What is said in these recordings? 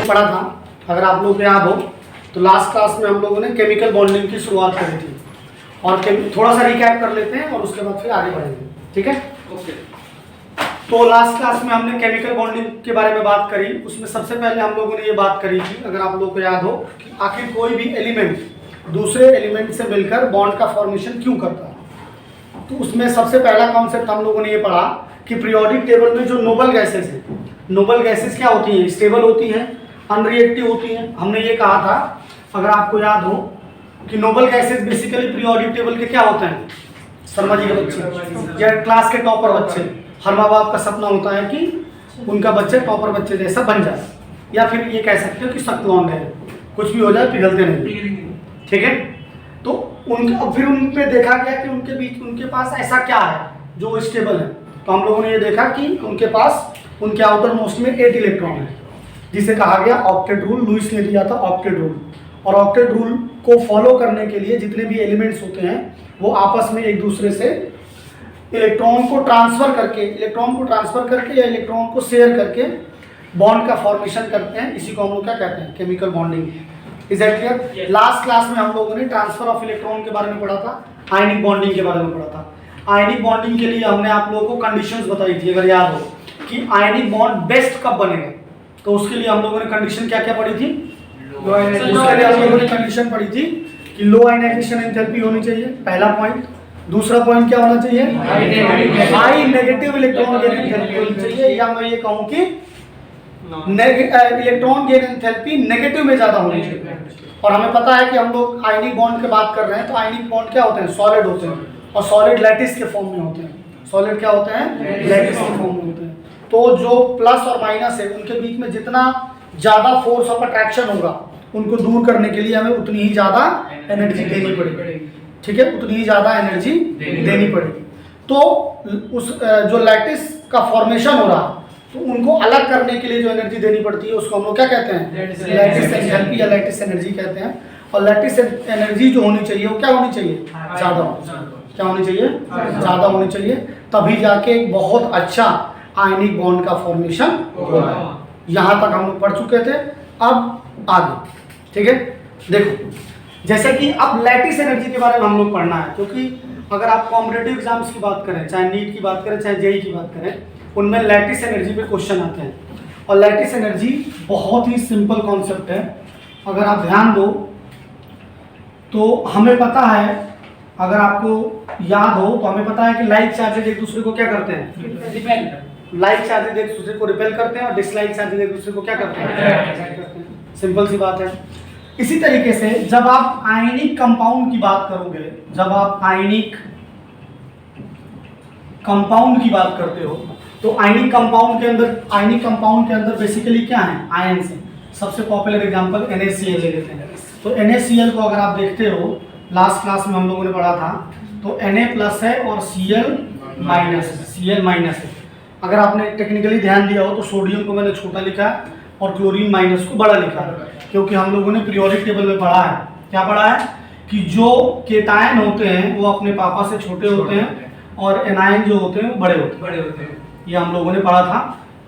पढ़ा था, अगर आप लोगों को याद हो तो लास्ट क्लास में हम लोगों ने केमिकल बॉन्डिंग की शुरुआत करी थी, और थोड़ा सा रिकैप कर लेते हैं और उसके बाद फिर आगे बढ़ेंगे, ठीक है? ओके। तो लास्ट क्लास में हमने केमिकल बॉन्डिंग के बारे में बात करी। उसमें सबसे पहले हम लोगों ने ये बात करी थी, अगर आप लोगों को याद हो, कि आखिर कोई भी एलिमेंट दूसरे एलिमेंट से मिलकर बॉन्ड का फॉर्मेशन क्यों करता है। तो उसमें सबसे पहला कॉन्सेप्ट हम लोगों ने ये पढ़ा कि पीरियोडिक टेबल में जो नोबल गैसेस हैं, नोबल गैसेस क्या होती हैं? स्टेबल होती हैं, अनरिएक्टिव होती हैं। हमने ये कहा था, अगर आपको याद हो, कि noble gases basically periodic table के क्या होते हैं? शर्मा जी के बच्चे या क्लास के टॉपर बच्चे, हर माँ बाप का सपना होता है कि उनका बच्चे टॉपर बच्चे जैसा बन जाए, या फिर ये कह सकते हो कि सख्त है, कुछ भी हो जाए पिघलते नहीं, ठीक है? तो फिर उन पे देखा गया कि उनके पास ऐसा क्या है जो स्टेबल है। तो हम लोगों ने ये देखा कि उनके पास उनके आउटर मोस्ट में 8 इलेक्ट्रॉन है, जिसे कहा गया ऑक्टेट रूल। लुईस ने दिया था ऑक्टेट रूल, और ऑक्टेट रूल को फॉलो करने के लिए जितने भी एलिमेंट्स होते हैं वो आपस में एक दूसरे से इलेक्ट्रॉन को ट्रांसफर करके या इलेक्ट्रॉन को शेयर करके बॉन्ड का फॉर्मेशन करते हैं। इसी को हम लोग क्या कहते हैं? Chemical bonding. Is that clear? Last class में हम लोगों ने ट्रांसफर ऑफ इलेक्ट्रॉन के बारे में पढ़ा था, आयनिक बॉन्डिंग के बारे में पढ़ा था। आयनिक बॉन्डिंग के लिए हमने आप लोगों को कंडीशंस बताई थी, अगर याद हो, कि आयनिक बॉन्ड बेस्ट कब बनेगा। तो उसके लिए हम लोगों ने कंडीशन क्या क्या पढ़ी थी? उसके लिए हम लोगों ने कंडीशन पढ़ी थी कि लो आयनाइजेशन एंथैल्पी होनी चाहिए, पहला पॉइंट। दूसरा पॉइंट क्या होना चाहिए? High negative electron gain enthalpy होनी चाहिए, या मैं ये कहूं कि इलेक्ट्रॉन गेन एंथैल्पी नेगेटिव में ज्यादा होनी चाहिए। और हमें पता है कि हम लोग आयनिक बॉन्ड की बात कर रहे हैं, तो आयनिक बॉन्ड क्या होते हैं? सॉलिड होते हैं, और सॉलिड लैटिस के फॉर्म में होते हैं। सॉलिड क्या होते हैं? लैटिस के फॉर्म में होते हैं। तो जो प्लस और माइनस है उनके बीच में जितना ज्यादा फोर्स ऑफ अट्रैक्शन होगा, उनको दूर करने के लिए हमें उतनी ही ज्यादा एनर्जी देनी पड़ेगी, ठीक है? उतनी ही ज्यादा एनर्जी देनी पड़ेगी। तो उस जो लैटिस का फॉर्मेशन हो रहा, तो उनको अलग करने के लिए जो एनर्जी देनी पड़ती है उसको हम लोग क्या कहते हैं? लैटिस एंथैल्पी या लैटिस एनर्जी कहते हैं। और लैटिस एनर्जी जो होनी चाहिए वो क्या होनी चाहिए? ज्यादा। क्या होनी चाहिए? ज्यादा होनी चाहिए, तभी जाके एक बहुत अच्छा आयनिक बॉन्ड का फॉर्मेशन होगा। यहाँ तक हम लोग पढ़ चुके थे। अब आगे, ठीक है? देखो, जैसे कि अब लैटिस एनर्जी के बारे में हम लोग पढ़ना है, क्योंकि अगर आप कॉम्पिटिटिव एग्जाम्स की बात करें, चाहे नीट की बात करें, चाहे जेईई की बात करें, उनमें लैटिस एनर्जी पे क्वेश्चन आते हैं। और लैटिस एनर्जी बहुत ही सिंपल कॉन्सेप्ट है, अगर आप ध्यान दो तो हमें पता है, अगर आपको याद हो तो हमें पता है कि लाइक चार्जेज एक दूसरे को क्या करते हैं? लाइक चार्जेज एक दूसरे को रिपेल करते हैं, और डिसलाइक चार्जेज एक दूसरे को क्या करते हैं? सिंपल सी बात है। इसी तरीके से जब आप आयनिक कंपाउंड की बात करोगे, जब आप आयनिक कंपाउंड की बात करते हो, तो आयनिक कंपाउंड के अंदर बेसिकली क्या है? आयंस है। सबसे पॉपुलर एग्जांपल NaCl ले लेते हैं। तो NaCl को अगर आप देखते हो, लास्ट क्लास में हम लोगों ने पढ़ा था, तो Na+ है और Cl- है। अगर आपने टेक्निकली ध्यान दिया हो तो सोडियम को मैंने छोटा लिखा है और क्लोरीन माइनस को बड़ा लिखा है, क्योंकि हम लोगों ने पीरियोडिक टेबल में पढ़ा है, क्या पढ़ा है? कि जो केटायन होते हैं वो अपने पापा से छोटे होते हैं, और एनायन जो होते हैं वो बड़े होते हैं। ये हम लोगों ने पढ़ा था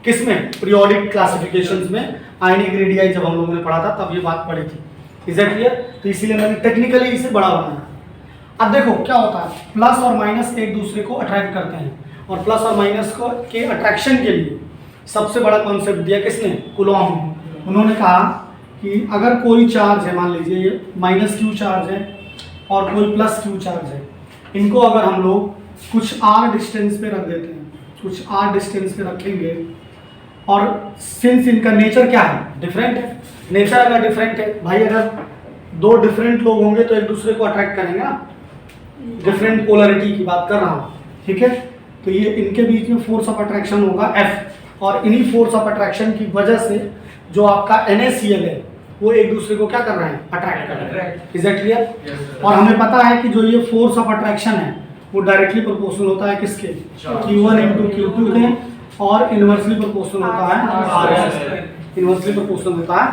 किसमें? पीरियोडिक क्लासिफिकेशंस में। आयनिक रेडियाई जब हम लोगों ने पढ़ा था तब ये बात पढ़ी थी। Is that clear? तो इसीलिए मैंने टेक्निकली इसे बड़ा बनाया। अब देखो क्या होता है, प्लस और माइनस एक दूसरे को अट्रैक्ट करते हैं, और प्लस और माइनस को के अट्रैक्शन के लिए सबसे बड़ा कॉन्सेप्ट दिया किसने? कूलॉम। उन्होंने कहा कि अगर कोई चार्ज है, मान लीजिए ये -q चार्ज है और कोई +q चार्ज है, इनको अगर हम लोग कुछ r डिस्टेंस पे रख देते हैं, कुछ r डिस्टेंस पे रखेंगे, और सिंस इनका नेचर क्या है? डिफरेंट है। नेचर अगर डिफरेंट है भाई, अगर दो डिफरेंट लोग होंगे तो एक दूसरे को अट्रैक्ट करेंगे ना, डिफरेंट पोलरिटी की बात कर रहा हूँ, ठीक है? तो ये इनके बीच में फोर्स ऑफ अट्रैक्शन होगा F, और इन्हीं फोर्स ऑफ अट्रैक्शन की वजह से जो आपका NaCl है वो एक दूसरे को क्या कर रहे हैं? अट्रैक्ट कर रहे हैं। Is that clear? और हमें पता है कि जो ये फोर्स ऑफ अट्रैक्शन है वो डायरेक्टली प्रोपोर्शनल होता है किसके? Q1 × Q2 के, और इनवर्सली प्रोपोर्शनल होता है इनवर्सली प्रोपोर्शनल होता है।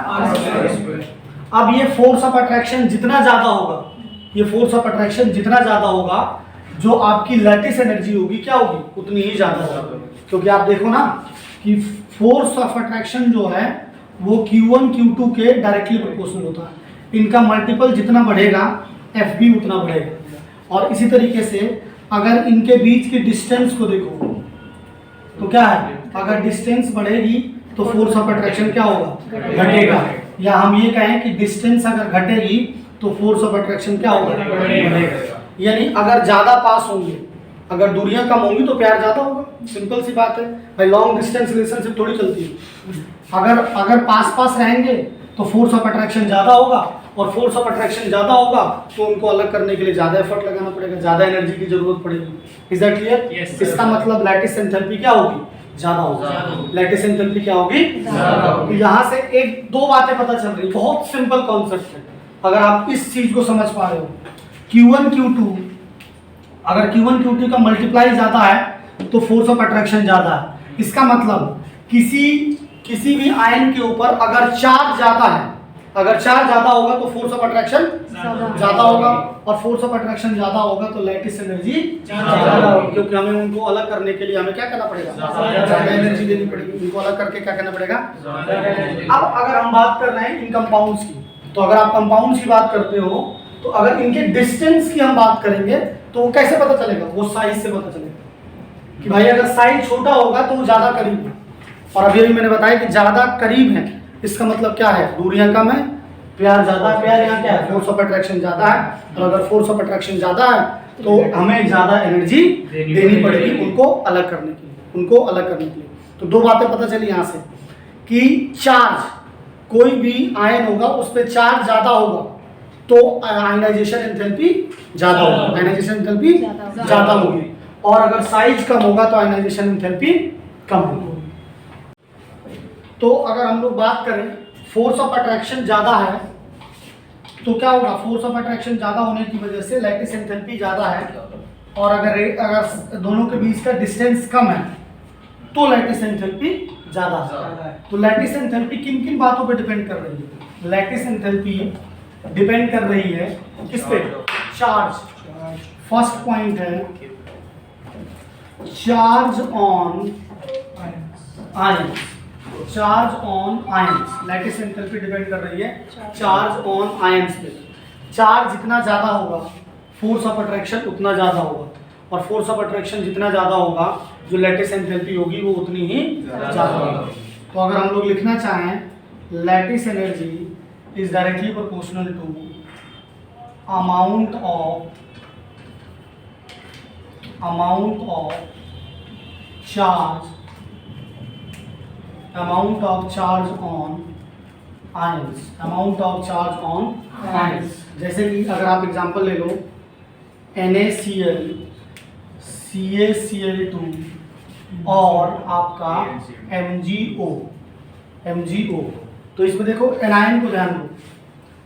अब ये फोर्स ऑफ अट्रैक्शन जितना ज्यादा होगा, ये फोर्स ऑफ अट्रैक्शन जितना ज्यादा होगा, जो आपकी लैटिस एनर्जी होगी क्या होगी? उतनी ही ज्यादा होगी। क्योंकि आप देखो ना कि फोर्स ऑफ अट्रैक्शन जो है वो Q1 Q2 के डायरेक्टली प्रोपोर्शनल होता है। इनका मल्टीपल जितना बढ़ेगा FB उतना बढ़ेगा। और इसी तरीके से अगर इनके बीच की डिस्टेंस को देखो तो क्या है, अगर डिस्टेंस बढ़ेगी तो फोर्स ऑफ अट्रैक्शन क्या होगा, घटेगा। या हम ये कहें कि डिस्टेंस अगर घटेगी तो फोर्स ऑफ अट्रैक्शन क्या होगा, बढ़ेगा। यानी अगर ज़्यादा पास होंगे, अगर दूरियां कम होंगी तो प्यार ज़्यादा होगा, सिंपल सी बात है भाई, लॉन्ग डिस्टेंस रिलेशनशिप थोड़ी चलती है। अगर पास पास रहेंगे तो फोर्स ऑफ अट्रैक्शन ज़्यादा होगा, और फोर्स ऑफ अट्रैक्शन ज़्यादा होगा तो उनको अलग करने के लिए ज़्यादा एफर्ट लगाना पड़ेगा, ज़्यादा एनर्जी की जरूरत पड़ेगी। Is that clear? इसका मतलब लैटिस एंथैल्पी क्या होगी, ज़्यादा होगी। लैटिस एंथैल्पी क्या होगी, ज़्यादा होगी। यहाँ से एक दो बातें पता चल रही, बहुत सिंपल कॉन्सेप्ट है। अगर आप इस चीज को समझ पा रहे हो, Q1 Q2, अगर Q1 Q2 का मल्टीप्लाई ज्यादा है तो फोर्स ऑफ अट्रैक्शन ज्यादा है। इसका मतलब किसी भी आयन के ऊपर अगर चार्ज ज्यादा है, अगर चार्ज ज्यादा होगा तो फोर्स ऑफ अट्रैक्शन ज्यादा होगा, और फोर्स ऑफ अट्रैक्शन ज्यादा होगा तो लैटिस एनर्जी ज्यादा होगी, क्योंकि हमें उनको अलग करने के लिए हमें क्या करना पड़ेगा, ज्यादा एनर्जी देनी पड़ेगी। उनको अलग करके क्या करना पड़ेगा। अब अगर हम बात कर रहे हैं इन कंपाउंड्स की, तो अगर आप कंपाउंड्स की बात करते हो तो अगर इनके डिस्टेंस की हम बात करेंगे तो वो कैसे पता चलेगा, वो साइज से पता चलेगा कि भाई अगर साइज छोटा होगा तो वो ज्यादा करीब है। और अभी मैंने बताया कि ज्यादा करीब है, इसका मतलब क्या है, दूरियां कम है, प्यार ज्यादा है। प्यार यहाँ क्या है, फोर्स ऑफ अट्रैक्शन ज्यादा है, और अगर फोर्स ऑफ अट्रैक्शन ज्यादा है तो हमें ज्यादा एनर्जी देनी पड़ेगी उनको अलग करने के लिए, उनको अलग करने के लिए। तो दो बातें पता चली यहाँ से कि चार्ज, कोई भी आयन होगा उस पर चार्ज ज्यादा होगा तो आयनाइजेशन एंथैल्पी ज्यादा होगी, आयनाइजेशन एंथैल्पी ज्यादा होगी, और अगर साइज कम होगा तो आयनाइजेशन एंथैल्पी कम होगी। तो अगर हम लोग बात करें फोर्स ऑफ अट्रैक्शन ज्यादा है तो क्या होगा, फोर्स ऑफ अट्रैक्शन ज्यादा होने की वजह से लैटिस एंथैल्पी ज्यादा है, और अगर दोनों के बीच का डिस्टेंस कम है तो लैटिस एंथैल्पी ज्यादा है। तो लैटिस एंथैल्पी किन किन बातों पे डिपेंड कर रही है, लैटिस एंथैल्पी डिपेंड कर रही है किस पे, चार्ज। फर्स्ट पॉइंट है charge on ions, charge on ions, lattice enthalpy depend कर रही है चार्ज ऑन आयंस पे। चार्ज जितना ज्यादा होगा फोर्स ऑफ अट्रैक्शन उतना ज्यादा होगा, और फोर्स ऑफ अट्रैक्शन जितना ज्यादा होगा जो लैटिस एंथैल्पी होगी वो उतनी ही ज्यादा होगी। तो अगर हम लोग लिखना चाहें lattice energy is directly proportional to amount of charge on ions, amount of charge on ions. जैसे कि अगर आप एग्जांपल ले लो NaCl, CaCl2 और आपका MgO। तो इसमें देखो एनायन को ध्यान दो,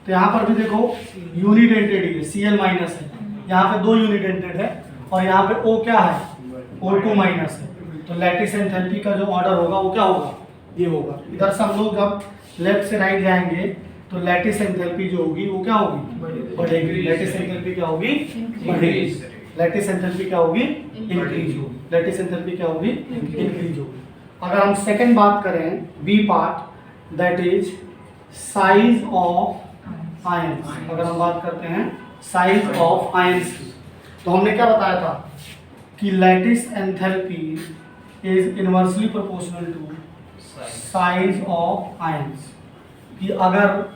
तो यहाँ पर भी देखो यूनिडेंटेड है, Cl माइनस है, यहाँ पे 2 यूनिडेंटेड है, और यहाँ पे O क्या है, O2 माइनस है। तो लैटिस एंथैल्पी का जो ऑर्डर होगा वो क्या होगा, ये होगा। इधर से हम लोग जब लेफ्ट से राइट जाएंगे तो लैटिस एंथैल्पी जो होगी वो क्या होगी, बढ़ेगी। लैटिस एंथैल्पी क्या होगी, बढ़ेगी। लैटिस एंथैल्पी क्या होगी, इंक्रीज होगी। लैटिस एंथैल्पी क्या होगी, इंक्रीज होगी। अगर हम सेकंड बात करें B part, that is size of ions. अगर हम बात करते हैं साइज ऑफ आयंस की, तो हमने क्या बताया था कि lattice enthalpy is inversely proportional to size of ions. कि अगर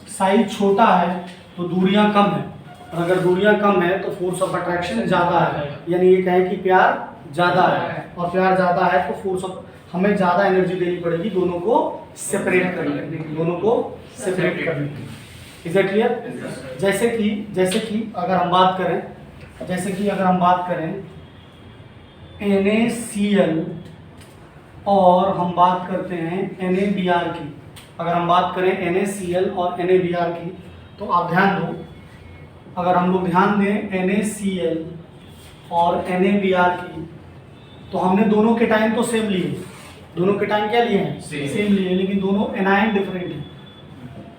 साइज छोटा है तो दूरियां कम है, और अगर दूरियां कम है तो फोर्स ऑफ अट्रैक्शन ज़्यादा है। यानी ये कहें कि प्यार ज़्यादा है, और प्यार ज़्यादा है तो फोर्स ऑफ, हमें ज़्यादा एनर्जी देनी पड़ेगी दोनों को सेपरेट करने के लिए, दोनों को सेपरेट करने के लिए। Is it clear? जैसे कि अगर हम बात करें NaCl और हम बात करते हैं NaBr की। अगर हम बात करें NaCl और NaBr की, तो आप ध्यान दो, अगर हम लोग ध्यान दें NaCl और NaBr की, तो हमने दोनों के टाइम तो सेम लिए, दोनों के टाइम क्या लिए हैं, सेम लिए, लेकिन दोनों एनायन डिफरेंट हैं।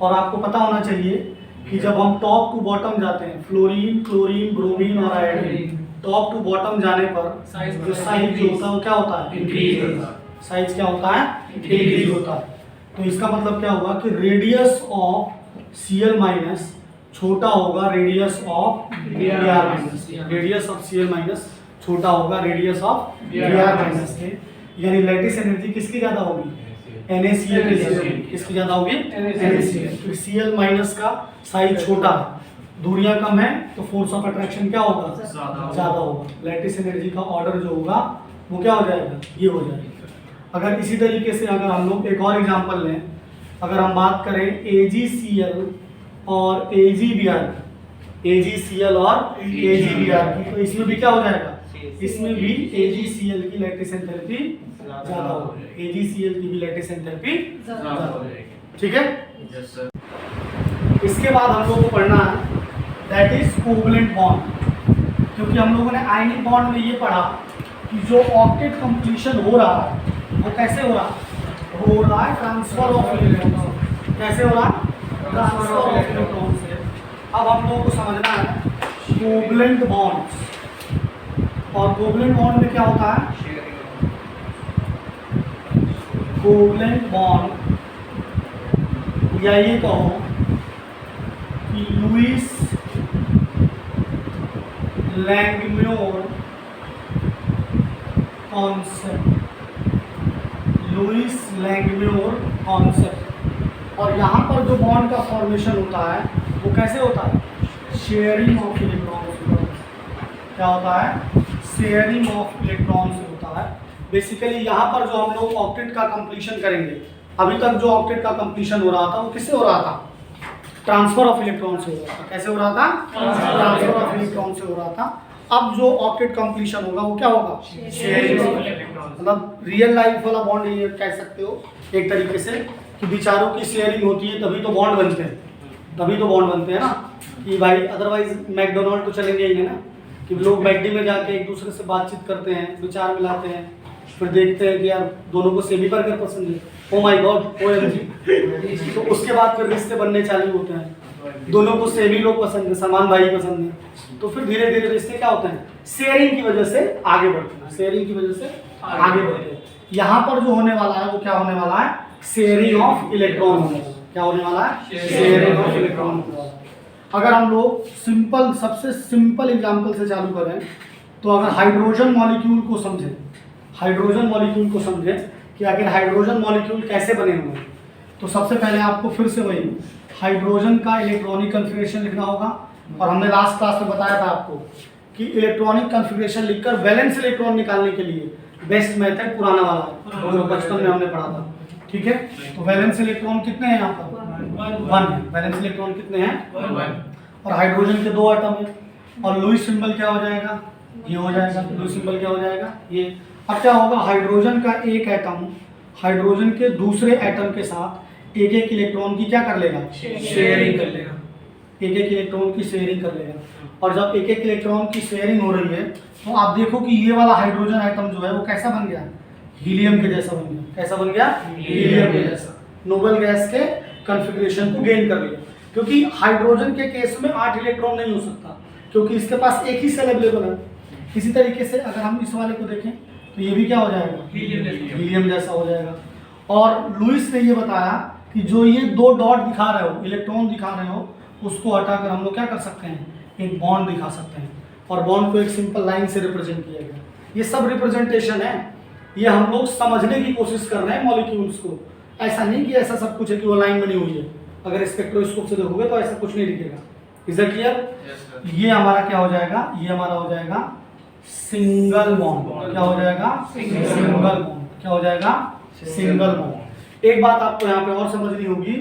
और आपको पता होना चाहिए कि जब हम टॉप टू बॉटम जाते हैं, फ्लोरीन, क्लोरीन, ब्रोमीन और आयोडीन, टॉप टू बॉटम जाने पर जो साइज जो होता है वो क्या होता है, इंक्रीज होता है। साइज क्या होता है, इंक्रीज होता है। तो इसका मतलब क्या होगा कि रेडियस ऑफ Cl माइनस छोटा होगा radius of Br minus, radius of Cl minus छोटा होगा रेडियस ऑफ Br माइनस के, यानी लैटिस एनर्जी किसकी ज्यादा होगी? NaCl की। किसकी ज्यादा होगी? NaCl। तो Cl माइनस का साइज छोटा है, दूरियां कम है, तो फोर्स ऑफ अट्रैक्शन क्या होगा? ज्यादा होगा। लैटिस एनर्जी का ऑर्डर जो होगा वो क्या हो जाएगा? ये हो जाएगा। अगर इसी तरीके से अगर हम लोग एक और एग्जांपल लें, अगर हम बात करें AgCl और AgBr, AgCl और AgBr की, तो इसमें भी क्या हो जाएगा? इसमें भी AgCl की लैटिस एंथैल्पी ज्यादा होगी, AgCl की भी लैटिस एंथैल्पी ज्यादा होगी। ठीक है। इसके बाद हम लोग को पढ़ना है दैट इज कोवलेंट बॉन्ड, क्योंकि हम लोगों ने आयनिक बॉन्ड में ये पढ़ा कि जो ऑक्टेट कंप्लीशन हो रहा है वो कैसे हो रहा है? हो रहा है ट्रांसफर ऑफ इलेक्ट्रॉन। कैसे हो रहा है? ट्रांसफर ऑफ इलेक्ट्रॉन से। अब हम लोगों को समझना है कोवलेंट बॉन्ड्स, और कोवलेंट बॉन्ड में क्या होता है? कोवलेंट बॉन्ड, या ये कहो कि लुईस लैंगम्योर कॉन्सेप्ट, लुईस लैंगम्योर कॉन्सेप्ट। और यहाँ पर जो बॉन्ड का फॉर्मेशन होता है वो कैसे होता है? Sharing of electrons. क्या होता है? शेयरिंग ऑफ इलेक्ट्रॉन्स होता है। बेसिकली यहाँ पर जो हम लोग ऑक्टेट का कंप्लीशन करेंगे, अभी तक जो ऑक्टेट का कंप्लीशन हो रहा था वो किससे हो रहा था? ट्रांसफर ऑफ इलेक्ट्रॉन से हो रहा था। कैसे हो रहा था? ट्रांसफर ऑफ इलेक्ट्रॉन से हो रहा था। अब जो ऑक्टेट कंप्लीशन होगा वो क्या होगा? Sharing of electron. मतलब रियल लाइफ वाला बॉन्ड ये कह सकते हो एक तरीके से कि विचारों की शेयरिंग होती है तभी तो बॉन्ड बनते हैं, तभी तो बॉन्ड बनते हैं ना, कि भाई अदरवाइज मैकडोनल्ड तो चलेंगे ही ना, कि लोग मैकडी में जाके एक दूसरे से बातचीत करते हैं, विचार मिलाते हैं, फिर देखते हैं कि यार दोनों को सेमी बर्गर पसंद है, ओ माय गॉड OMG, तो उसके बाद फिर रिश्ते बनने चालू होते हैं, दोनों को सेमी लोग पसंद है, सलमान भाई पसंद है, तो फिर धीरे धीरे रिश्ते क्या होते हैं? शेयरिंग की वजह से आगे बढ़ते हैं, शेयरिंग की वजह से आगे बढ़ते हैं। यहाँ पर जो होने वाला है वो क्या होने वाला है? शेयरिंग ऑफ इलेक्ट्रॉन होने वाला है। क्या होने वाला है? शेयरिंग ऑफ इलेक्ट्रॉन होने वाला है। अगर हम लोग सिंपल, सबसे सिंपल एग्जांपल से चालू करें, तो अगर हाइड्रोजन मॉलिक्यूल को समझें, हाइड्रोजन मॉलिक्यूल को समझें कि आखिर हाइड्रोजन मॉलिक्यूल कैसे बने हुए हैं, तो सबसे पहले आपको फिर से वही हाइड्रोजन का इलेक्ट्रॉनिक कॉन्फ़िगरेशन लिखना होगा। और हमने लास्ट क्लास में बताया था आपको कि इलेक्ट्रॉनिक कॉन्फ़िगरेशन लिखकर वैलेंस इलेक्ट्रॉन निकालने के लिए बेस्ट मेथड पुराना वाला है, जो बचपन में हमने पढ़ा था। ठीक है, तो वैलेंस इलेक्ट्रॉन कितने हैं यहाँ पर? 1 है। वैलेंस इलेक्ट्रॉन कितने हैं? 1। और हाइड्रोजन के 2 एटम है, और लुईस सिंबल क्या हो जाएगा? ये हो जाएगा। लुईस सिंबल क्या हो जाएगा? ये। अब क्या होगा? हाइड्रोजन का एक एटम हाइड्रोजन के दूसरे एटम के साथ एक एक इलेक्ट्रॉन की क्या कर लेगा? शेयरिंग कर लेगा। एक एक इलेक्ट्रॉन की शेयरिंग कर लेगा। और जब एक एक इलेक्ट्रॉन की शेयरिंग हो रही है तो आप देखो कि ये वाला हाइड्रोजन एटम जो है वो कैसा बन गया? हीलियम के जैसा बन गया। कैसा बन गया? हीलियम के जैसा। नोबल गैस के कॉन्फ़िगरेशन को गेन कर लिया, क्योंकि हाइड्रोजन के केस में 8 इलेक्ट्रॉन नहीं हो सकता, क्योंकि इसके पास एक ही सेल अवेलेबल है। इसी तरीके से अगर हम इस वाले को देखें तो ये भी क्या हो जाएगा? हीलियम जैसा हो जाएगा। और लुईस ने ये बताया कि जो ये 2 डॉट दिखा रहे हो, इलेक्ट्रॉन दिखा रहे हो, उसको हटाकर हम लोग क्या कर सकते हैं? एक बॉन्ड दिखा सकते हैं, और बॉन्ड को एक सिंपल लाइन से रिप्रेजेंट किया गया। ये सब रिप्रेजेंटेशन है, ये हम लोग समझने की कोशिश कर रहे हैं मॉलिक्यूल्स को। ऐसा नहीं कि ऐसा सब कुछ है कि वो लाइन बनी हुई है। अगर स्पेक्ट्रोस्कोप से देखोगे तो ऐसा कुछ नहीं दिखेगा। Is it clear? ये हमारा क्या हो जाएगा? ये हमारा हो जाएगा सिंगल बॉन्ड। क्या हो जाएगा? Single bond. क्या हो जाएगा? Single bond. एक बात आपको यहाँ पे और समझनी होगी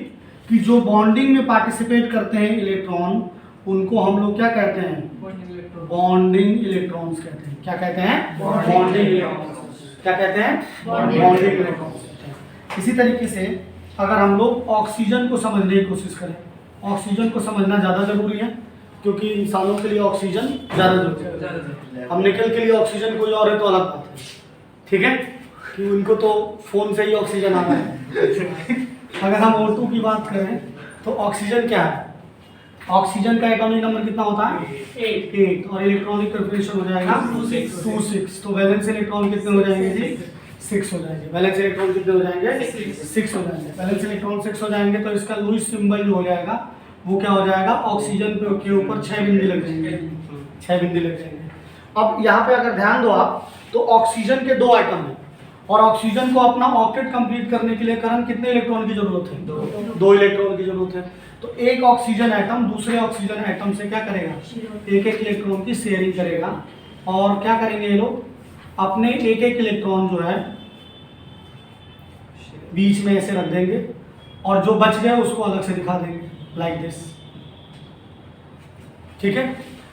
कि जो बॉन्डिंग में पार्टिसिपेट करते हैं इलेक्ट्रॉन, उनको हम लोग क्या कहते हैं? बॉन्डिंग इलेक्ट्रॉन्स कहते हैं। क्या कहते हैं? Bonding electrons. क्या कहते हैं? Bonding electrons. इसी तरीके से अगर हम लोग ऑक्सीजन को समझने की कोशिश करें, ऑक्सीजन को समझना ज़्यादा जरूरी है, क्योंकि इंसानों के लिए ऑक्सीजन ज़्यादा जरूरी है। अब निकल के लिए ऑक्सीजन कोई और है तो अलग बात है, ठीक है, कि उनको तो फ़ोन से ही ऑक्सीजन आ रहा है। अगर हम O2 की बात करें तो ऑक्सीजन क्या है? ऑक्सीजन का एटॉमिक नंबर कितना होता है? 8। और इलेक्ट्रॉनिक कॉन्फ़िगरेशन हो जाएगा 2 6। तो वैलेंस इलेक्ट्रॉन कितने हो जाएंगे जी? 6 हो जाएंगे। वैलेंस इलेक्ट्रॉन कितने हो जाएंगे? 6 हो जाएंगे। वैलेंस इलेक्ट्रॉन 6 हो जाएंगे तो इसका लुईस सिंबल जो हो जाएगा वो क्या हो जाएगा? ऑक्सीजन के ऊपर 6 बिंदी लग जाएंगे, 6 बिंदी लग जाएंगे। अब यहाँ पे अगर ध्यान दो आप तो ऑक्सीजन के 2 आइटम हैं और ऑक्सीजन को अपना ऑक्टेट कंप्लीट करने के लिए करंट कितने इलेक्ट्रॉन की जरूरत है? 2 इलेक्ट्रॉन की जरूरत है। तो एक ऑक्सीजन एटम दूसरे ऑक्सीजन एटम से क्या करेगा? एक इलेक्ट्रॉन की शेयरिंग करेगा और क्या करेंगे ये लोग? अपने एक इलेक्ट्रॉन जो है बीच में ऐसे रख देंगे और जो बच गया उसको अलग से दिखा देंगे लाइक दिस। ठीक है।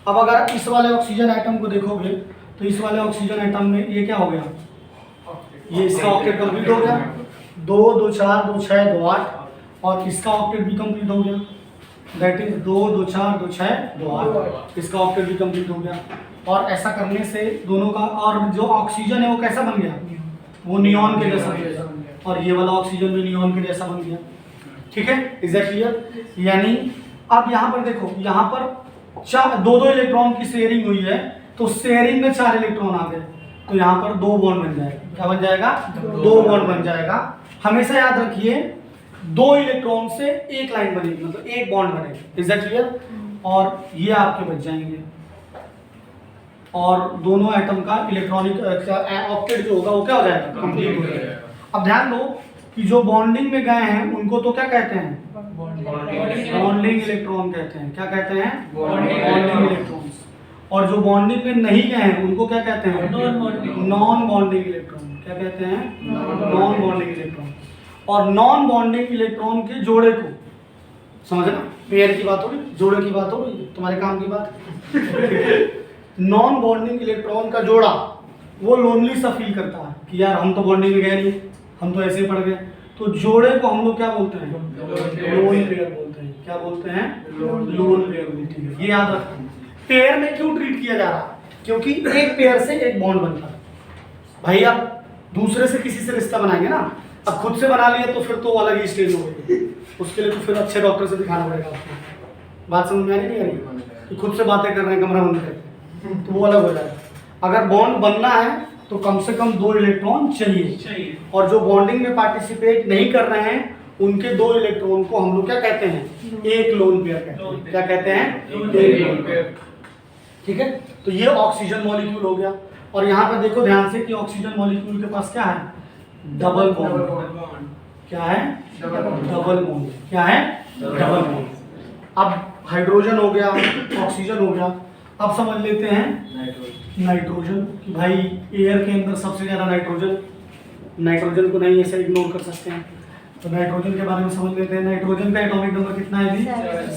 अब अगर इस वाले ऑक्सीजन एटम को देखोगे तो इस वाले ऑक्सीजन एटम में ये क्या हो गया? ये इसका ऑक्टेट कंप्लीट हो गया, 2 2 4 2 6 2 8 और इसका ऑक्टेट भी कंप्लीट हो गया, दैट इज 2 2 4 2 6 2 8, इसका ऑक्टेट भी कंप्लीट हो गया। और ऐसा करने से दोनों का, और जो ऑक्सीजन है वो कैसा बन गया? वो नियॉन के जैसा बन गया और ये वाला ऑक्सीजन भी नियॉन के जैसा बन गया। ठीक है, इज दैट क्लियर? यानी अब यहाँ पर देखो, यहाँ पर 2 इलेक्ट्रॉन की शेयरिंग हुई है तो शेयरिंग में 4 इलेक्ट्रॉन आ गए तो यहाँ पर 2 बॉन्ड बन जाएगा। क्या बन जाएगा? 2 बॉन्ड बन जाएगा। हमेशा याद रखिए 2 इलेक्ट्रॉन से एक लाइन बनेगी, मतलब एक बॉन्ड बनेगा। Is that clear? और ये आपके बच जाएंगे और दोनों एटम का इलेक्ट्रॉनिक ऑक्टेट जो होगा वो क्या हो जाएगा? कंप्लीट हो जाएगा। अब ध्यान दो कि जो बॉन्डिंग में गए हैं उनको तो क्या कहते हैं? बॉन्डिंग इलेक्ट्रॉन कहते हैं। क्या कहते हैं? Bonding electrons. और जो बॉन्डिंग में नहीं गए हैं उनको क्या कहते हैं? Non bonding electron. क्या कहते हैं? Non bonding electron. और नॉन बॉन्डिंग इलेक्ट्रॉन के जोड़े को समझना, पेयर की बात हो रही, जोड़े की बात हो रही, तुम्हारे काम की बात। नॉन बॉन्डिंग इलेक्ट्रॉन का जोड़ा वो लोनली सा फील करता है कि यार हम तो बॉन्डिंग में गए नहीं, हम तो ऐसे ही पड़ गए। तो जोड़े को हम लोग क्या बोलते हैं? लोन पेयर बोलते हैं। क्या बोलते हैं? लोन पेयर बोलते हैं। ये याद रखते हैं। पेयर में क्यों ट्रीट किया जा रहा है? क्योंकि एक पेयर से एक बॉन्ड बनता है। भाई आप दूसरे से किसी से रिश्ता बनाएंगे ना, अब खुद से बना लिए तो फिर तो अलग ही स्टेज हो गई। उसके लिए तो फिर अच्छे डॉक्टर से दिखाना पड़ेगा आपको। बात समझ में आ रही नहीं? कि खुद से बातें कर रहे हैं कमरा बंद करके तो वो अलग हो जाएगा। अगर बॉन्ड बनना है तो कम से कम 2 इलेक्ट्रॉन चाहिए। और जो बॉन्डिंग में पार्टिसिपेट नहीं कर रहे हैं उनके 2 इलेक्ट्रॉन को हम लोग क्या कहते हैं? एक लोन पेयर कहते हैं। क्या कहते हैं? एक लोन पेयर। ठीक है, तो ये ऑक्सीजन मॉलिक्यूल हो गया। और यहाँ पर देखो ध्यान से कि ऑक्सीजन मॉलिक्यूल के पास क्या है? Double bond. क्या है? Double bond. क्या है? Double bond. अब हाइड्रोजन हो गया, ऑक्सीजन हो गया। अब समझ लेते हैं नाइट्रोजन कि भाई एयर के अंदर सबसे ज़्यादा नाइट्रोजन को नहीं ऐसे इग्नोर कर सकते हैं। तो नाइट्रोजन के बारे में समझ लेते हैं। नाइट्रोजन का एटॉमिक नंबर कितना है जी?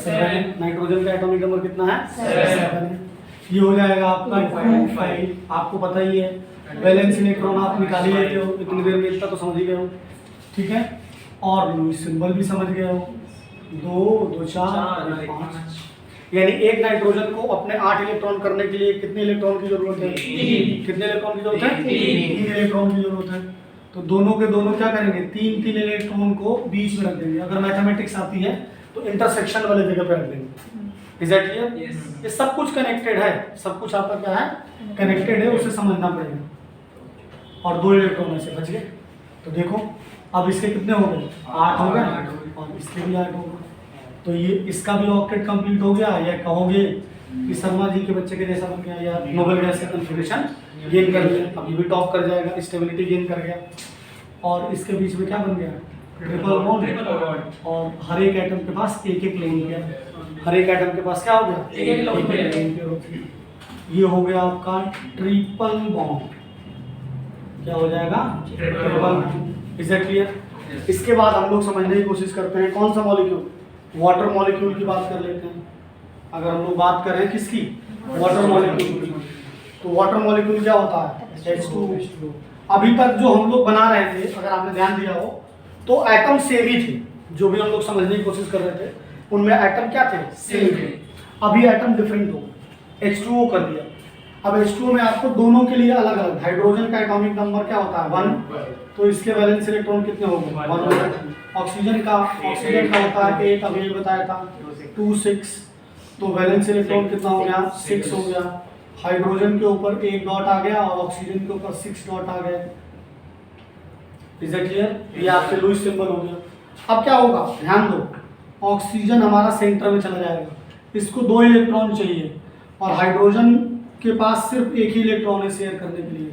7। नाइट्रोजन का एटॉमिक नंबर कितना है? 7। ये हो जाएगा आपका 2 5। आपको पता ही है वैलेंस इलेक्ट्रॉन आप निकाल ही लेते हो इतनी देर में, इतना तो समझ ही गए हो। ठीक है, और लुईस सिंबल भी समझ गए हो, 2 2 4 5। यानी एक नाइट्रोजन को अपने 8 इलेक्ट्रॉन करने के लिए कितने इलेक्ट्रॉन की जरूरत है? 3। कितने इलेक्ट्रॉन की जरूरत है? 3 इलेक्ट्रॉन की जरूरत है। तो दोनों के दोनों क्या करेंगे? 3 इलेक्ट्रॉन को बीच में रख देंगे। अगर मैथमेटिक्स आती है तो इंटरसेक्शन वाले जगह पे रख देंगे। Is that clear? ये सब कुछ कनेक्टेड है, सब कुछ आपका क्या है? कनेक्टेड है, उसे समझना पड़ेगा। और 2 इलेक्ट्रॉन ऐसे बच गए। तो देखो अब इसके कितने हो गए? 8 हो गए और इसके भी 8 हो गए। तो ये इसका भी ऑक्टेट कंप्लीट हो गया। या कहोगे कि शर्मा जी के बच्चे के जैसा बन गया, या नोबेल गैस का कन्फिगरेशन गेन कर लिया। अब ये भी टॉप कर जाएगा, स्टेबिलिटी गेन कर गया। और इसके बीच में क्या बन गया? Triple bond. और हर एक एटम के पास एक लोन पेयर। हर एक एटम के पास क्या हो गया? एक लोन पेयर। ये हो गया आपका ट्रिपल बॉन्ड। क्या हो जाएगा? Triple bond. Is that clear? इसके बाद हम लोग समझने की कोशिश करते हैं कौन सा मॉलिक्यूल? वाटर मॉलिक्यूल की बात कर लेते हैं। अगर हम लोग बात करें किसकी? वाटर मॉलिक्यूल की। तो वाटर मॉलिक्यूल क्या होता है? H2O। अभी तक जो हम लोग बना रहे थे, अगर आपने ध्यान दिया हो तो एटम सेम ही थे। जो भी हम लोग समझने की कोशिश कर रहे थे उनमें एटम क्या थे? सेम थे। अभी एटम डिफरेंट हो, H2O कर दिया। अब H2O में आपको दोनों के लिए अलग अलग, हाइड्रोजन का एटॉमिक नंबर क्या होता है? 1। तो इसके वैलेंस इलेक्ट्रॉन कितने हो गए? 1। ऑक्सीजन का होता है 8, अभी ये बताया था 2 6। तो वैलेंस इलेक्ट्रॉन कितना हो गया? 6 हो गया। हाइड्रोजन के ऊपर 1 डॉट आ गया और ऑक्सीजन के ऊपर 6 डॉट आ गए। Is it clear? ये आपके लुईस सिंबल हो गया। अब क्या होगा, ध्यान दो, ऑक्सीजन हमारा सेंटर में चला जाएगा, इसको 2 इलेक्ट्रॉन चाहिए और हाइड्रोजन के पास सिर्फ एक ही इलेक्ट्रॉन है शेयर करने के लिए,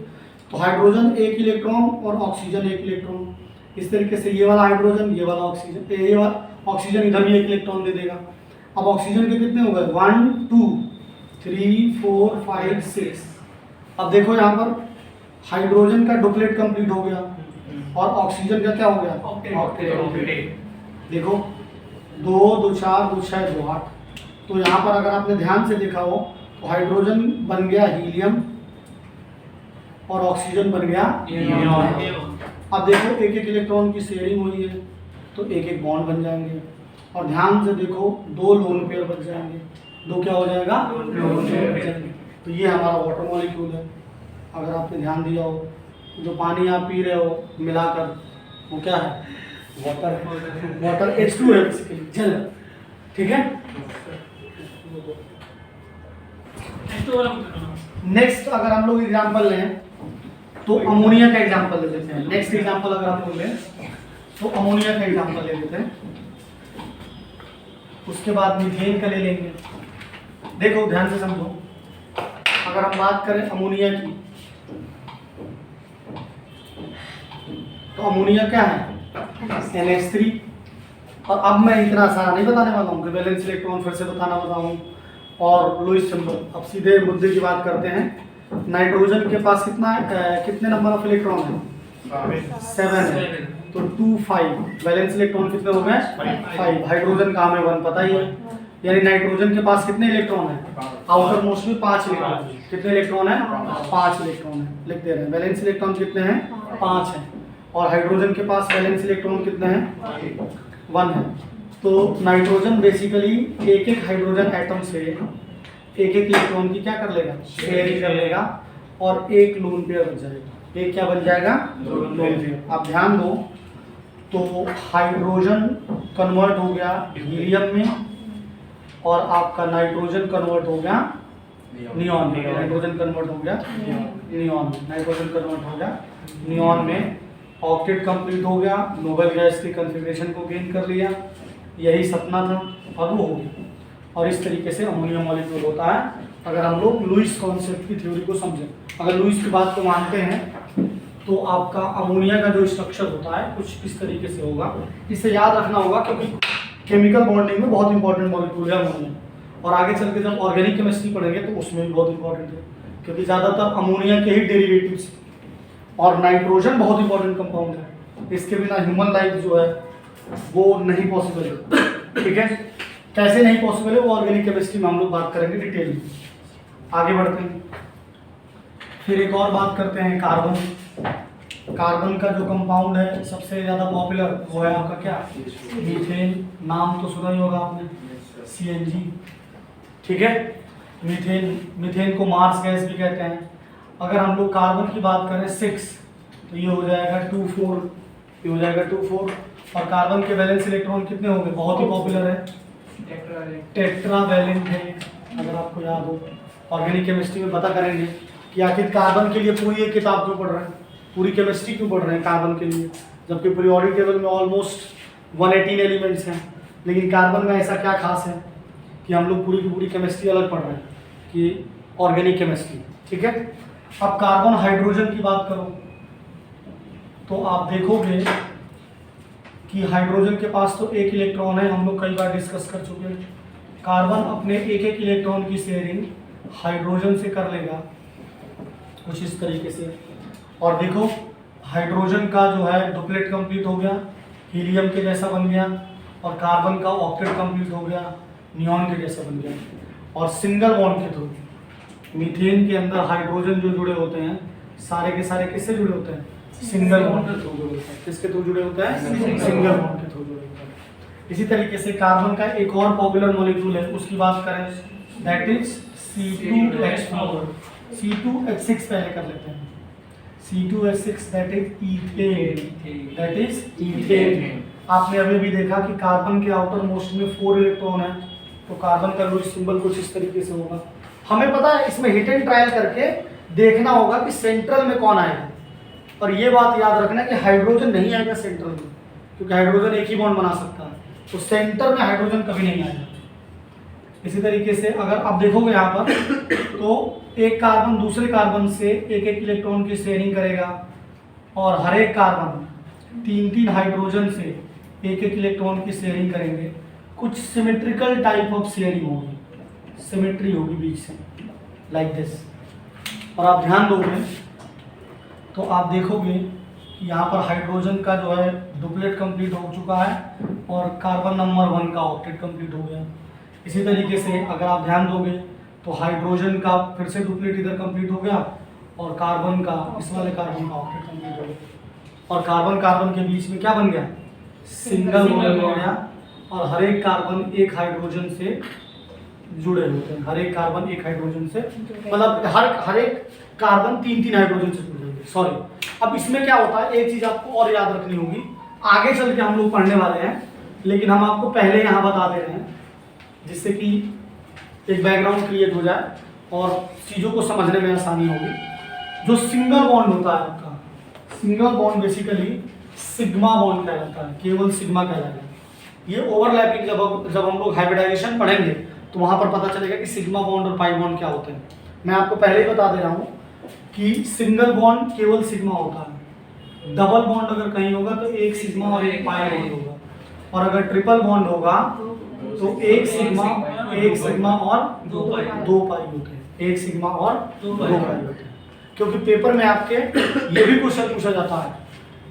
तो हाइड्रोजन 1 इलेक्ट्रॉन और ऑक्सीजन 1 इलेक्ट्रॉन। इस तरीके से ये वाला हाइड्रोजन, ये वाला ऑक्सीजन, ये वाला ऑक्सीजन इधर भी 1 इलेक्ट्रॉन दे देगा। अब ऑक्सीजन के कितने हो गए, 1 2 3 4 5 6। अब देखो यहाँ पर हाइड्रोजन का डुप्लेट कंप्लीट हो गया और ऑक्सीजन का क्या हो गया, ऑक्टेट कंप्लीट। देखो 2 2 4 2 6 2 8। तो यहाँ पर अगर आपने ध्यान से देखा हो तो हाइड्रोजन बन गया हीलियम और ऑक्सीजन बन गया नियॉन। अब देखो एक एक इलेक्ट्रॉन की शेयरिंग हुई है तो एक एक बॉन्ड बन जाएंगे और ध्यान से देखो 2 लोन पेयर बच जाएंगे, 2 क्या हो जाएगा, लोन पेयर बच जाएंगे। तो ये हमारा वाटर मॉलिक्यूल है। अगर आपने ध्यान दिया हो जो पानी आप पी रहे हो मिलाकर वो क्या है, वाटर है, वाटर H2 है बेसिकली, जल। ठीक है, नेक्स्ट अगर हम लोग एग्जांपल लें तो अमोनिया का एग्जांपल ले लेते हैं। नेक्स्ट एग्जांपल अगर हम लोग लें तो अमोनिया का एग्जांपल ले लेते हैं, उसके बाद मीथेन का ले लेंगे। देखो ध्यान से समझो, अगर हम बात करें अमोनिया की तो अमोनिया क्या है, NH3। और अब मैं इतना सारा नहीं बताने वाला हूँ, वैलेंस इलेक्ट्रॉन फिर से बताना बताऊँ और लुईस सिंबल। अब सीधे मुद्दे की बात करते हैं। नाइट्रोजन के पास कितने नंबर ऑफ इलेक्ट्रॉन है, 7 है, तो 2 5। वैलेंस इलेक्ट्रॉन कितने हो गए, 5। हाइड्रोजन का हमें 1 पता ही है, यानी नाइट्रोजन के पास कितने इलेक्ट्रॉन है, आउटर मोस्ट में 5 इलेक्ट्रॉन। कितने इलेक्ट्रॉन है, 5 इलेक्ट्रॉन है, लिख दे रहे हैं। वैलेंस इलेक्ट्रॉन कितने हैं, 5 हैं, और हाइड्रोजन के पास वैलेंस इलेक्ट्रॉन कितने हैं, 1 है। तो नाइट्रोजन बेसिकली एक एक हाइड्रोजन एटम से एक एक इलेक्ट्रॉन की क्या कर लेगा, शेयरिंग कर लेगा और एक लोन पेयर बन जाएगा। एक क्या बन जाएगा, लोन पेयर। आप ध्यान दो तो हाइड्रोजन कन्वर्ट हो गया हीलियम में और आपका नाइट्रोजन कन्वर्ट हो गया नियॉन में। नाइट्रोजन कन्वर्ट हो गया नियॉन में, नाइट्रोजन कन्वर्ट हो गया नियॉन में, ऑक्टेट कंप्लीट हो गया, नोबेल गैस की कॉन्फ़िगरेशन को गेन कर लिया। यही सपना था और वो हो गया। और इस तरीके से अमोनिया मॉलिक्यूल होता है अगर हम लोग लुईस कॉन्सेप्ट की थ्योरी को समझें। अगर लुईस की बात को मानते हैं तो आपका अमोनिया का जो स्ट्रक्चर होता है कुछ इस तरीके से होगा। इसे याद रखना होगा क्योंकि केमिकल बॉन्डिंग में बहुत इंपॉर्टेंट मॉलिक्यूल है अमोनिया, और आगे चल के जब ऑर्गेनिक केमिस्ट्री पढ़ेंगे तो उसमें भी बहुत इंपॉर्टेंट है क्योंकि ज़्यादातर अमोनिया के ही डेरिवेटिव्स। और नाइट्रोजन बहुत इंपॉर्टेंट कंपाउंड है, इसके बिना ह्यूमन लाइफ जो है वो नहीं पॉसिबल है। ठीक है, कैसे नहीं पॉसिबल है वो ऑर्गेनिक केमिस्ट्री में हम लोग बात करेंगे डिटेल में। आगे बढ़ते हैं, फिर एक और बात करते हैं कार्बन। कार्बन का जो कंपाउंड है सबसे ज़्यादा पॉपुलर वो है आपका क्या, मीथेन। नाम तो सुना ही होगा आपने, CNG। ठीक है, मीथेन को मार्स गैस भी कहते हैं। अगर हम लोग कार्बन की बात करें 6 तो ये हो जाएगा 2 4, ये हो जाएगा 2 4। और कार्बन के वैलेंस इलेक्ट्रॉन कितने होंगे, बहुत ही पॉपुलर है, टेट्रावैलेंट है। अगर आपको याद हो ऑर्गेनिक केमिस्ट्री में पता करेंगे कि आखिर कार्बन के लिए पूरी एक किताब क्यों पढ़ रहे हैं, पूरी केमिस्ट्री क्यों पढ़ रहे हैं कार्बन के लिए, जबकि पीरियोडिक टेबल में ऑलमोस्ट 118 एलिमेंट्स हैं। लेकिन कार्बन में ऐसा क्या खास है कि हम लोग पूरी की पूरी केमिस्ट्री अलग पढ़ रहे हैं कि ऑर्गेनिक केमिस्ट्री। ठीक है, अब कार्बन हाइड्रोजन की बात करो तो आप देखोगे कि हाइड्रोजन के पास तो एक इलेक्ट्रॉन है, हम लोग कई बार डिस्कस कर चुके हैं। कार्बन अपने एक एक इलेक्ट्रॉन की शेयरिंग हाइड्रोजन से कर लेगा कुछ इस तरीके से। और देखो हाइड्रोजन का जो है डुप्लेट कंप्लीट हो गया, हीलियम के जैसा बन गया, और कार्बन का ऑक्टेट कंप्लीट हो गया, नियॉन के जैसा बन गया। और सिंगल बॉन्ड के थ्रू मीथेन के अंदर हाइड्रोजन जो जुड़े होते हैं सारे के सारे किससे जुड़े होते हैं, सिंगल बॉन्ड के थ्रू जुड़े होते हैं। किसके थ्रू जुड़े होते हैं, सिंगल बॉन्ड के थ्रू जुड़े होते हैं। इसी तरीके से कार्बन का एक और पॉपुलर मॉलिक्यूल है, उसकी बात करें दैट इज C2H4। C2H6 पहले कर लेते हैं, C2H6 that is ethane, that is ethane. आपने अभी भी देखा कि कार्बन के आउटर मोस्ट में 4 इलेक्ट्रॉन है, तो कार्बन का लुईस सिंबल कुछ इस तरीके से होगा। हमें पता है इसमें हिट एंड ट्रायल करके देखना होगा कि सेंट्रल में कौन आएगा, और ये बात याद रखना कि हाइड्रोजन नहीं आएगा सेंटर में, क्योंकि हाइड्रोजन एक ही बॉन्ड बना सकता है, तो सेंटर में हाइड्रोजन कभी नहीं आएगा। इसी तरीके से अगर आप देखोगे यहाँ पर तो एक कार्बन दूसरे कार्बन से एक एक इलेक्ट्रॉन की शेयरिंग करेगा, और हर एक कार्बन तीन तीन हाइड्रोजन से एक एक इलेक्ट्रॉन की शेयरिंग करेंगे। कुछ सिमेट्रिकल टाइप ऑफ शेयरिंग होगी, सिमेट्री होगी बीच से, लाइक दिस। और आप ध्यान दोगे तो आप देखोगे कि यहाँ पर हाइड्रोजन का जो है डुप्लेट कंप्लीट हो चुका है और कार्बन नंबर 1 का ऑक्टेट कंप्लीट हो गया। इसी तरीके से अगर आप ध्यान दोगे तो हाइड्रोजन का फिर से डुप्लेट इधर कंप्लीट हो गया, और कार्बन का, इस वाले कार्बन का ऑक्टेट कंप्लीट हो गया, और कार्बन कार्बन के बीच में क्या बन गया, सिंगल बॉन्ड बन गया। और हर एक कार्बन एक हाइड्रोजन से जुड़े होते हैं, हर एक कार्बन एक हाइड्रोजन से, मतलब हर एक कार्बन तीन तीन हाइड्रोजन से जुड़े होंगे। सॉरी, अब इसमें क्या होता है, एक चीज आपको और याद रखनी होगी, आगे चल के हम लोग पढ़ने वाले हैं, लेकिन हम आपको पहले यहाँ बता दे रहे हैं जिससे कि एक बैकग्राउंड क्रिएट हो जाए और चीज़ों को समझने में आसानी होगी। जो सिंगल बॉन्ड होता है आपका, single bond basically sigma bond कहलाता है, केवल सिग्मा कहलाता है। ये ओवरलैपिंग जब हम लोग हाइब्रिडाइजेशन पढ़ेंगे तो वहाँ पर पता चलेगा कि सिग्मा बॉन्ड और पाई बॉन्ड क्या होते हैं। मैं आपको पहले ही बता दे रहा हूँ कि सिंगल बॉन्ड केवल सिग्मा होता है, डबल बॉन्ड अगर कहीं होगा तो एक सिग्मा और एक पाई बॉन्ड होगा, और अगर ट्रिपल बॉन्ड होगा तो एक सिग्मा और दो पाई होते हैं, एक सिग्मा और दो पाई होते हैं। क्योंकि पेपर में आपके ये भी क्वेश्चन पूछा जाता है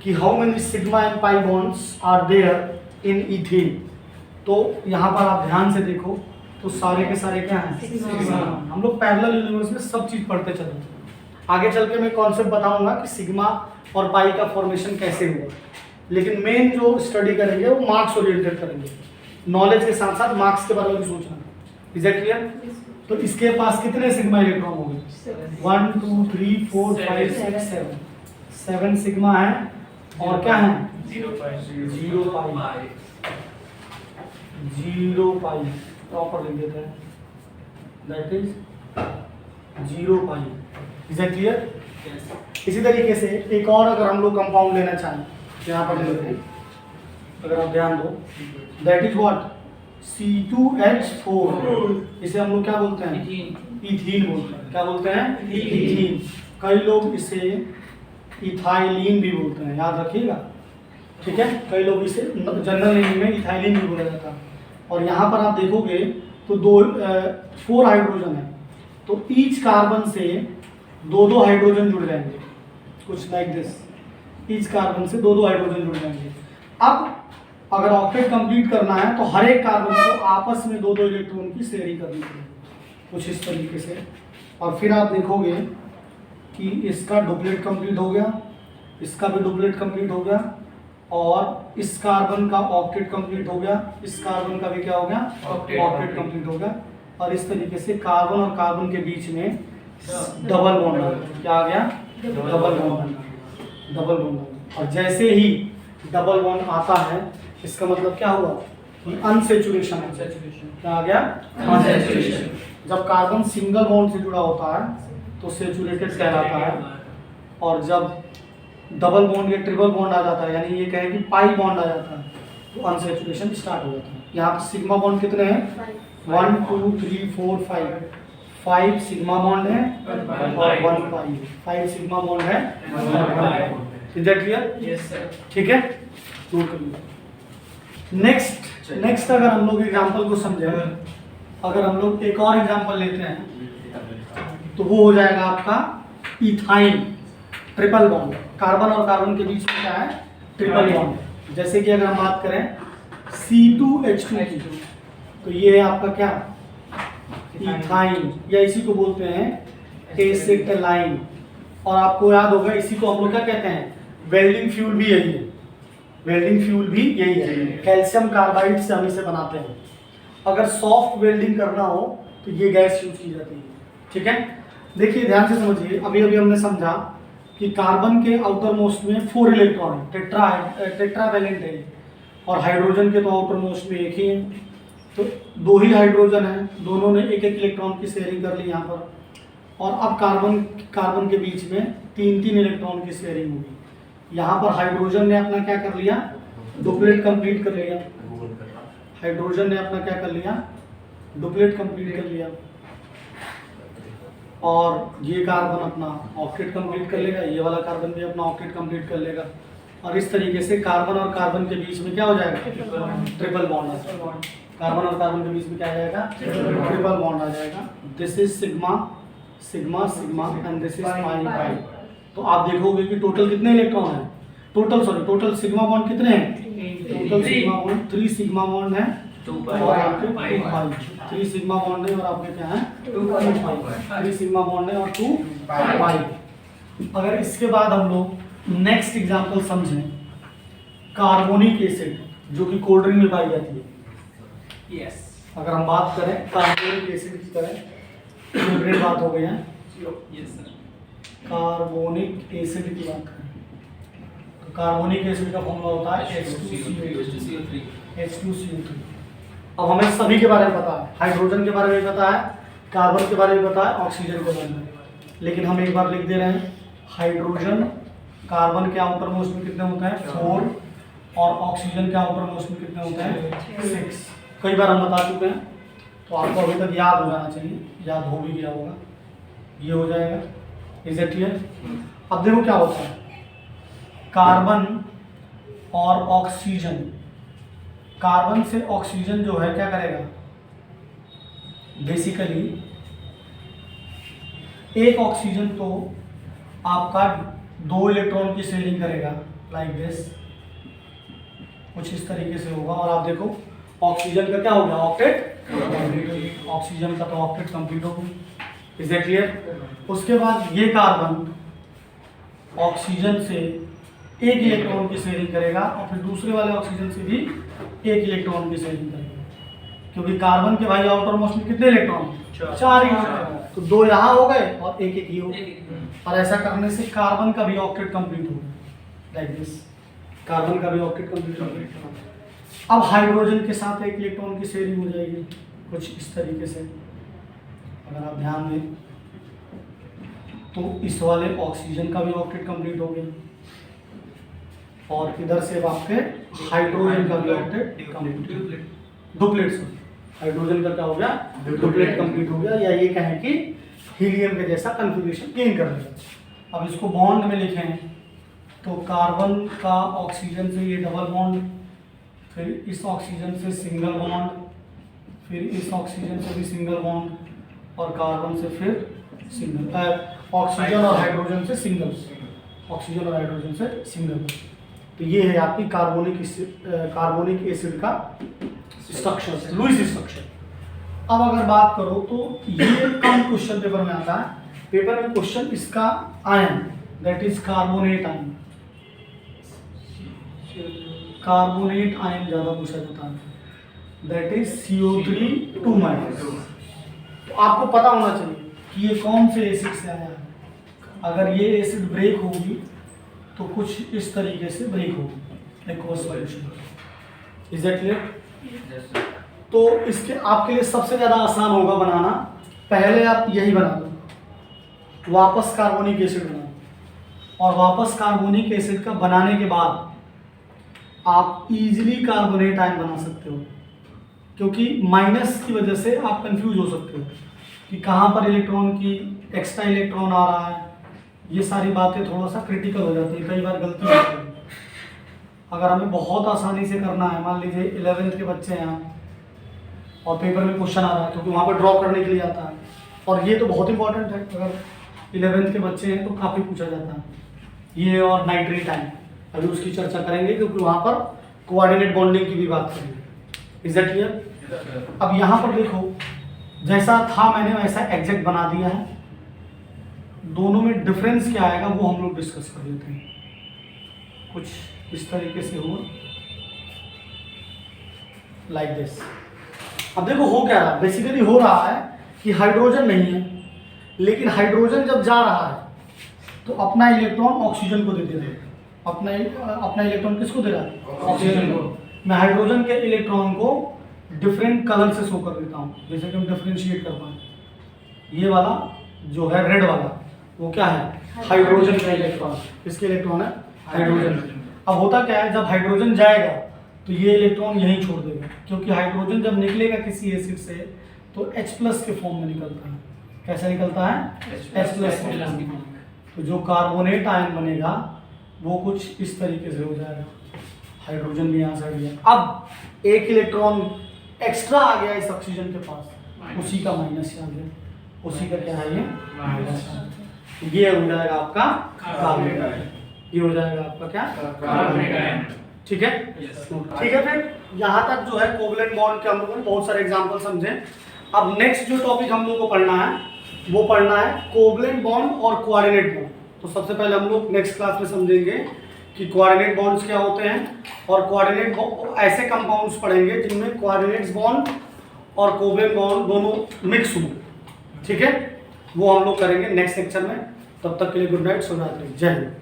कि how many sigma and pi bonds are there in ethane. तो यहाँ पर आप ध्यान से देखो तो सारे के सारे क्या हैं, सिग्मा। हम लोग पैरेलल यूनिवर्स में सब चीज़ पढ़ते चलेंगे। आगे चल के मैं कॉन्सेप्ट बताऊंगा कि सिग्मा और पाई का फॉर्मेशन कैसे हुआ, लेकिन मेन जो स्टडी करेंगे वो मार्क्स ओरिएंटेड करेंगे, नॉलेज के साथ साथ मार्क्स के बारे में भी सोचना। Is that clear? तो इसके पास कितने सिग्मा इलेक्ट्रॉन होंगे, 1 2 3 4 5 6 7, 7 सिग्मा है, और क्या है, 0 पाई प्रॉपर लिख देते हैं, that is 0 pi. Is that clear? इसी तरीके से एक और अगर हम लोग कंपाउंड लेना चाहें, यहाँ पर लेते हैं, अगर आप ध्यान दो, दैट इज व्हाट, C2H4। इसे हम लोग क्या बोलते हैं, इथीन बोलते हैं। क्या बोलते हैं, इथीन। कई लोग इसे इथाइलिन भी बोलते हैं, याद रखिएगा, ठीक है। कई लोग इसे जनरल नेम में इथाइलिन भी बोला जाता है। और यहाँ पर आप देखोगे तो 4 हाइड्रोजन है, तो ईच कार्बन से दो हाइड्रोजन जुड़ जाएंगे, कुछ लाइक दिस। ईच कार्बन से दो हाइड्रोजन जुड़ जाएंगे। अब अगर ऑक्टेट कंप्लीट करना है तो हर एक कार्बन को आपस में दो इलेक्ट्रॉन की शेयरिंग करनी पड़ेगी, कुछ इस तरीके से। और फिर आप देखोगे कि इसका डुप्लेट कंप्लीट हो गया, इसका भी डुप्लेट कंप्लीट हो गया, और इस कार्बन का ऑक्टेट कंप्लीट हो गया, इस कार्बन का भी क्या हो गया, ऑक्टेट कंप्लीट हो गया। और इस तरीके से कार्बन और कार्बन के बीच में डबल बॉन्ड आ गया। क्या आ गया, डबल बॉन्ड। और जैसे ही डबल बॉन्ड आता है, इसका मतलब क्या हुआ कि अनसैचुरेशन। क्या आ गया, अनसैचुरेशन। जब कार्बन सिंगल बॉन्ड से जुड़ा होता है तो सैचुरेटेड कहलाता है, और जब डबल बॉन्ड या ट्रिपल बॉन्ड आ जाता है, यानी ये कहें कि पाई बॉन्ड आ जाता है, तो अनसैचुरेशन स्टार्ट हो जाता है। यहाँ पर सिग्मा बॉन्ड कितने हैं, 1 2 3 4 5 सिग्मा बॉन्ड है और 1 पाई है। 5 सिग्मा बॉन्ड है, 1 pi. Is that clear? Yes sir. ठीक है, नोट कर लीजिए। नेक्स्ट अगर हम लोग एग्जांपल को समझे, अगर हम लोग एक और एग्जांपल लेते हैं तो वो हो जाएगा आपका इथाइन, ट्रिपल बॉन्ड। कार्बन और कार्बन के बीच में क्या है, ट्रिपल बॉन्ड। जैसे कि अगर हम बात करें C2H2 की, तो ये है आपका क्या, इथाइन, या इसी को बोलते हैं एसिटाइलिन। और आपको याद होगा इसी को हम लोग क्या कहते हैं, वेल्डिंग फ्यूल भी यही है, वेल्डिंग फ्यूल भी यही है। कैल्शियम कार्बाइड से हम इसे बनाते हैं। अगर सॉफ्ट वेल्डिंग करना हो तो ये गैस यूज की जाती है, ठीक है। देखिए ध्यान से समझिए, अभी हमने समझा कि कार्बन के आउटर मोस्ट में 4 इलेक्ट्रॉन है, टेट्रावैलेंट है, और हाइड्रोजन के तो आउटर मोस्ट में एक ही है, तो 2 ही हाइड्रोजन है, दोनों ने एक एक इलेक्ट्रॉन की शेयरिंग कर ली यहाँ पर। और अब कार्बन के बीच में 3 इलेक्ट्रॉन की शेयरिंग होगी। यहाँ पर हाइड्रोजन ने अपना क्या कर लिया, डुप्लेट कंप्लीट कर लिया। हाइड्रोजन ने अपना क्या कर लिया, डुप्लेट कंप्लीट कर लिया, और ये कार्बन अपना ऑक्टेट कंप्लीट कर लेगा, ये वाला कार्बन भी अपना ऑक्टेट कंप्लीट कर लेगा, और इस तरीके से कार्बन और कार्बन के बीच में क्या हो जाएगा, ट्रिपल बॉन्ड आ जाएगा। कार्बन और कार्बन के बीच में क्या आ जाएगा, ट्रिपल बॉन्ड आ जाएगा। This is sigma sigma sigma and this is pi pi. तो आप देखोगे कि टोटल कितने इलेक्ट्रॉन है, टोटल सिग्मा बॉन्ड कितने हैं, total sigma bond 3 sigma bond है और आपके 2 पाई। 3 सिग्मा बॉन्ड है और आपके क्या है 2 पाई। 3 सिग्मा बॉन्ड है और 2 पाई। अगर इसके बाद हम लोग नेक्स्ट एग्जांपल समझें, कार्बोनिक एसिड जो कि कोल्ड ड्रिंक में पाई जाती है। यस, अगर हम बात करें कार्बोनिक एसिड की तरह, फेवरेट बात हो गई है, यस सर। कार्बोनिक एसिड की बात करें तो कार्बोनिक एसिड का फॉर्मूला होता है H2CO3। अब हमें सभी के बारे में पता है, हाइड्रोजन के बारे में पता है, कार्बन के बारे में पता है, ऑक्सीजन के बारे में, लेकिन हम एक बार लिख दे रहे हैं, हाइड्रोजन कार्बन के आउटर मोस्ट में कितने होते हैं 4, और ऑक्सीजन के आउटर मोस्ट में कितने होते हैं 6। कई बार हम बता चुके हैं, तो आपको अभी तक याद हो जाना चाहिए, याद हो भी गया होगा, ये हो जाएगा। Is it clear? अब देखो क्या होता है, कार्बन और ऑक्सीजन, कार्बन से ऑक्सीजन जो है क्या करेगा, बेसिकली एक ऑक्सीजन तो आपका 2 इलेक्ट्रॉन की शेयरिंग करेगा, लाइक दिस, कुछ इस तरीके से होगा। और आप देखो ऑक्सीजन का क्या हो गया, ऑक्टेट, ऑक्सीजन का तो ऑक्टेट कंप्लीट हो गया। Is it clear? उसके बाद ये कार्बन ऑक्सीजन से 1 इलेक्ट्रॉन की शेयरिंग करेगा और फिर दूसरे वाले ऑक्सीजन से भी 1 इलेक्ट्रॉन की शेयरिंग करेगा, क्योंकि कार्बन के भाई आउटर मोस्ट में कितने इलेक्ट्रॉन, 4 इलेक्ट्रॉन, तो 2 यहाँ हो गए और 1 ही हो गए। और ऐसा करने से कार्बन का भी ऑक्टेट कंप्लीट हो गया, लाइक दिस, कार्बन का भी ऑक्टेट कंप्लीट हो गया। अब हाइड्रोजन के साथ 1 इलेक्ट्रॉन की शेयरिंग हो जाएगी, कुछ इस तरीके से। अगर आप ध्यान दें तो इस वाले ऑक्सीजन का भी ऑक्टेट कंप्लीट हो गया, और इधर से आपके हाइड्रोजन का भी octet complete, duplet, sorry, hydrogen का क्या हो गया, डुप्लेट कंप्लीट हो गया, या ये कहें कि हीलियम के जैसा कन्फिग्रेशन गेन कर लिया। अब इसको बॉन्ड में लिखें तो कार्बन का ऑक्सीजन से ये डबल बॉन्ड, फिर इस ऑक्सीजन से सिंगल बॉन्ड, फिर इस ऑक्सीजन से भी सिंगल बॉन्ड, और कार्बन से फिर सिंगल, ऑक्सीजन और हाइड्रोजन से सिंगल, ऑक्सीजन और हाइड्रोजन से सिंगल। तो ये है आपकी कार्बोनिक एसिड का स्ट्रक्चर, लुईस स्ट्रक्चर। अब अगर बात करो तो ये कम क्वेश्चन पेपर में आता है, पेपर में क्वेश्चन इसका ion, that is carbonate ion, carbonate ion ज़्यादा पूछा जाता है, दैट इज CO3 2-। तो आपको पता होना चाहिए कि ये कौन से एसिड से आया है। अगर ये एसिड ब्रेक होगी तो कुछ इस तरीके से ब्रेक होगी, aqueous solution. Is that clear? तो इसके आपके लिए सबसे ज़्यादा आसान होगा बनाना, पहले आप यही बना दो, वापस कार्बोनिक एसिड बना, और वापस कार्बोनिक एसिड का बनाने के बाद आप इजीली कार्बोनेट आयन बना सकते हो, क्योंकि माइनस की वजह से आप कंफ्यूज हो सकते हो कि कहाँ पर इलेक्ट्रॉन की एक्स्ट्रा इलेक्ट्रॉन आ रहा है। ये सारी बातें थोड़ा सा क्रिटिकल हो जाती है, कई बार गलती होती है। अगर हमें बहुत आसानी से करना है, मान लीजिए 11th के बच्चे हैं और पेपर में क्वेश्चन आ रहा है, क्योंकि वहाँ पर ड्रॉ करने के लिए आता है, और ये तो बहुत इंपॉर्टेंट है, अगर 11th के बच्चे हैं तो काफ़ी पूछा जाता है ये, और नाइट्रेट आयन, अभी उसकी चर्चा करेंगे क्योंकि वहाँ पर कोऑर्डिनेट बॉन्डिंग की भी बात करेंगे। Is that clear? अब यहाँ पर देखो, जैसा था मैंने वैसा एग्जैक्ट बना दिया है, दोनों में डिफरेंस क्या आएगा वो हम लोग डिस्कस कर लेते हैं। कुछ इस तरीके से हो, लाइक दिस। अब देखो हो क्या रहा है, बेसिकली हो रहा है कि हाइड्रोजन नहीं है, लेकिन हाइड्रोजन जब जा रहा है तो अपना इलेक्ट्रॉन ऑक्सीजन को दे दे रहा है। अपना इलेक्ट्रॉन किसको दे रहा है? ऑक्सीजन को। मैं हाइड्रोजन के इलेक्ट्रॉन को डिफरेंट कलर से शो कर देता हूँ, जैसे कि हम डिफ्रेंशिएट कर पाएँ। ये वाला जो है रेड वाला, वो क्या है? हाइड्रोजन का इलेक्ट्रॉन। किसके इलेक्ट्रॉन है? हाइड्रोजन। अब होता क्या है, जब हाइड्रोजन जाएगा तो ये इलेक्ट्रॉन यहीं छोड़ देगा, क्योंकि हाइड्रोजन जब निकलेगा किसी एसिड से तो H+ के फॉर्म में निकलता है। कैसे निकलता है? H+ के फॉर्म में। तो जो कार्बोनेट आयन बनेगा वो कुछ इस तरीके से हो जाएगा, हाइड्रोजन भी यहाँ से हट गया। अब एक इलेक्ट्रॉन एक्स्ट्रा आ गया इस ऑक्सीजन के पास, उसी का माइनस आ गया, उसी का क्या है? ये माइनस। ये हो जाएगा आपका कार्बोनेट आयन, ये हो जाएगा आपका क्या? Carbonate ion. ठीक है, ठीक है। फिर यहाँ तक जो है कोवलेंट बॉन्ड के हम लोगों ने बहुत सारे एग्जांपल समझे। अब नेक्स्ट जो टॉपिक हम लोग को पढ़ना है वो पढ़ना है कोवलेंट बॉन्ड और कोऑर्डिनेट बॉन्ड। तो सबसे पहले हम लोग नेक्स्ट क्लास में समझेंगे कि कोऑर्डिनेट बॉन्ड्स क्या होते हैं, और कोऑर्डिनेट ऐसे कंपाउंड्स पढ़ेंगे जिनमें कोऑर्डिनेट्स बॉन्ड और कोवलेंट बॉन्ड दोनों मिक्स हों। ठीक है, वो हम लोग करेंगे नेक्स्ट लेक्चर में। तब तक के लिए गुड नाइट, शुभ रात्रि, जय हिंद।